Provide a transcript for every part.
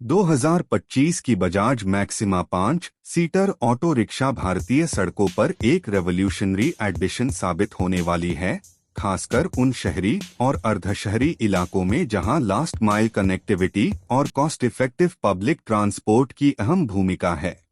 2025 की Bajaj maxima 5 seater auto rickshaw भारतीय सड़कों पर एक रेवोल्यूशनरी एडिशन साबित होने वाली है, खासकर उन शहरी और अर्धशहरी इलाकों में जहां लास्ट माइल कनेक्टिविटी और कॉस्ट इफेक्टिव पब्लिक ट्रांसपोर्ट की अहम भूमिका है।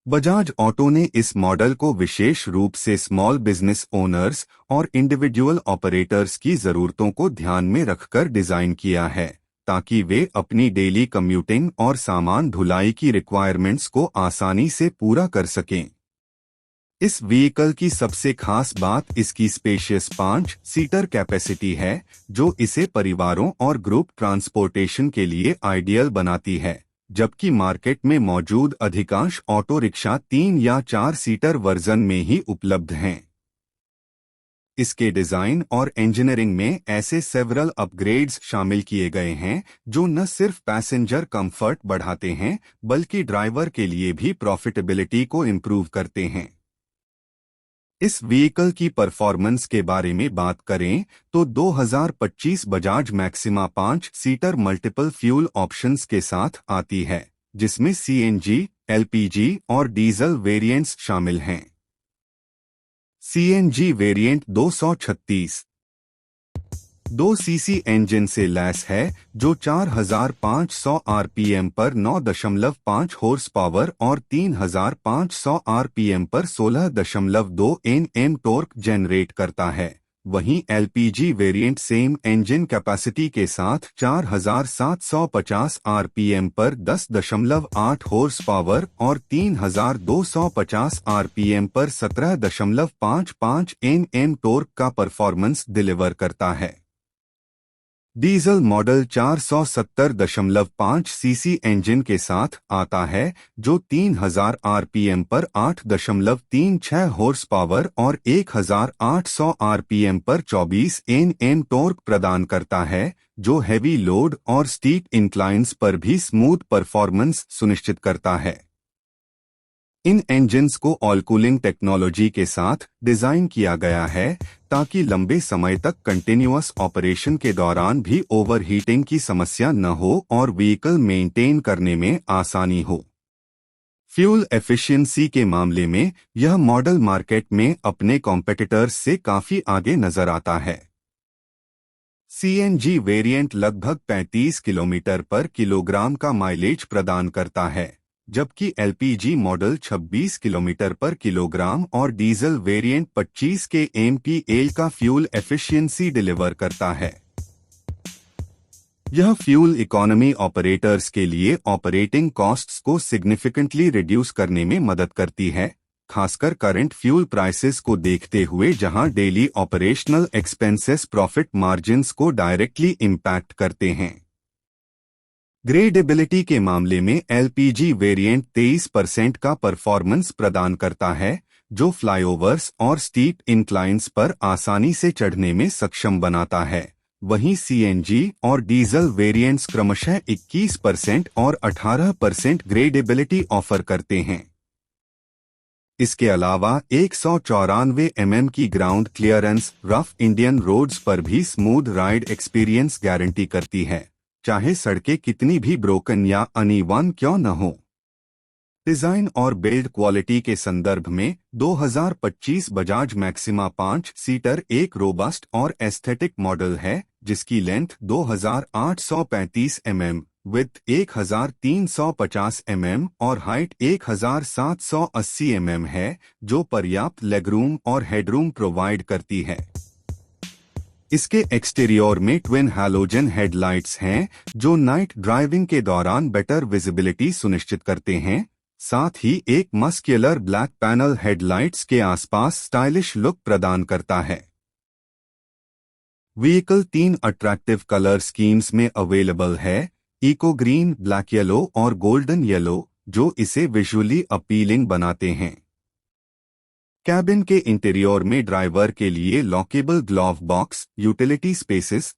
बजाज ऑटो ने इस मॉडल को विशेष रूप से स्मॉल बिजनेस ओनर्स और इंडिविजुअल ऑपरेटर्स की जरूरतों को ध्यान में रखकर डिजाइन किया है, ताकि वे अपनी डेली कम्यूटिंग और सामान ढुलाई की रिक्वायरमेंट्स को आसानी से पूरा कर सकें। इस व्हीकल की सबसे खास बात इसकी स्पेशियस 5 सीटर कैपेसिटी है, जो इसे परिवारों और ग्रुप ट्रांसपोर्टेशन के लिए आइडियल बनाती है, जबकि मार्केट में मौजूद अधिकांश ऑटो रिक्शा 3 या 4 सीटर वर्जन में ही उपलब्ध हैं। इसके डिजाइन और इंजीनियरिंग में ऐसे सेवरल अपग्रेड्स शामिल किए गए हैं जो न सिर्फ पैसेंजर कंफर्ट बढ़ाते हैं बल्कि ड्राइवर के लिए भी प्रॉफिटेबिलिटी को इम्प्रूव करते हैं। इस व्हीकल की परफॉर्मेंस के बारे में बात करें तो 2025 Bajaj maxima 5 seater multiple fuel options के साथ आती है, जिसमें सीएनजी, एलपीजी और डीजल वेरिएंट्स शामिल हैं। सीएनजी वेरिएंट 236 2 सीसी इंजन से लैस है, जो 4500 आरपीएम पर 9.5 हॉर्स पावर और 3500 आरपीएम पर 16.2 एनएम टॉर्क जनरेट करता है। वहीं LPG variant same engine capacity के साथ 4750 आरपीएम पर 10.8 हॉर्स पावर और 3250 आरपीएम पर 17.55 एनएम टॉर्क का परफॉर्मेंस डिलीवर करता है। डीजल मॉडल 470.5 सीसी इंजन के साथ आता है, जो 3000 आरपीएम पर 8.36 हॉर्स पावर और 1800 आरपीएम पर 24 एनएम टॉर्क प्रदान करता है, जो हैवी लोड और स्टीप इंक्लाइंस पर भी स्मूथ परफॉर्मेंस सुनिश्चित करता है। इन इंजन्स को ऑल कूलिंग टेक्नोलॉजी के साथ डिजाइन किया गया है, ताकि लंबे समय तक कंटिन्यूअस ऑपरेशन के दौरान भी ओवरहीटिंग की समस्या न हो और व्हीकल मेंटेन करने में आसानी हो। फ्यूल एफिशिएंसी के मामले में यह मॉडल मार्केट में अपने कॉम्पिटिटर्स से काफी आगे नजर आता है। सीएनजी वेरिएंट लगभग 35 किलोमीटर पर किलोग्राम का माइलेज प्रदान करता है, जबकि एलपीजी मॉडल 26 किलोमीटर पर किलोग्राम और डीजल वेरिएंट 25 के एमपीएल का फ्यूल एफिशिएंसी डिलीवर करता है। यह फ्यूल इकोनॉमी ऑपरेटर्स के लिए ऑपरेटिंग कॉस्ट्स को सिग्निफिकेंटली रिड्यूस करने में मदद करती है, खासकर करंट फ्यूल प्राइसेस को देखते हुए, जहां daily operational expenses profit margins को डायरेक्टली इम्पैक्ट करते हैं। ग्रेडेबिलिटी के मामले में एलपीजी वेरिएंट 23% का परफॉर्मेंस प्रदान करता है, जो फ्लाईओवर्स और स्टीप इंक्लाइंस पर आसानी से चढ़ने में सक्षम बनाता है। वहीं सीएनजी और डीजल वेरिएंट्स क्रमशः 21% और 18% ग्रेडेबिलिटी ऑफर करते हैं। इसके अलावा 194 mm की ground clearance rough Indian roads पर भी स्मूथ राइड एक्सपीरियंस गारंटी करती है, चाहे सड़कें कितनी भी ब्रोकन या अनइवन क्यों न हो। डिजाइन और बिल्ड क्वालिटी के संदर्भ में 2025 बजाज मैक्सिमा 5 सीटर एक रोबस्ट और एस्थेटिक मॉडल है, जिसकी लेंथ 2835 mm, विड्थ 1350 mm और हाइट 1780 mm है, जो पर्याप्त लेगरूम और हेडरूम प्रोवाइड करती है। इसके एक्सटीरियर में ट्विन हैलोजन हेडलाइट्स हैं, जो नाइट ड्राइविंग के दौरान बेटर विजिबिलिटी सुनिश्चित करते हैं। साथ ही एक मस्क्यूलर ब्लैक पैनल हेडलाइट्स के आसपास स्टाइलिश लुक प्रदान करता है। व्हीकल 3 अट्रैक्टिव कलर स्कीम्स में अवेलेबल है, इको ग्रीन, ब्लैक येलो और गोल्डन येलो, जो इसे विजुअली अपीलिंग बनाते हैं। कैबिन के इंटीरियर में ड्राइवर के लिए lockable glove box, utility spaces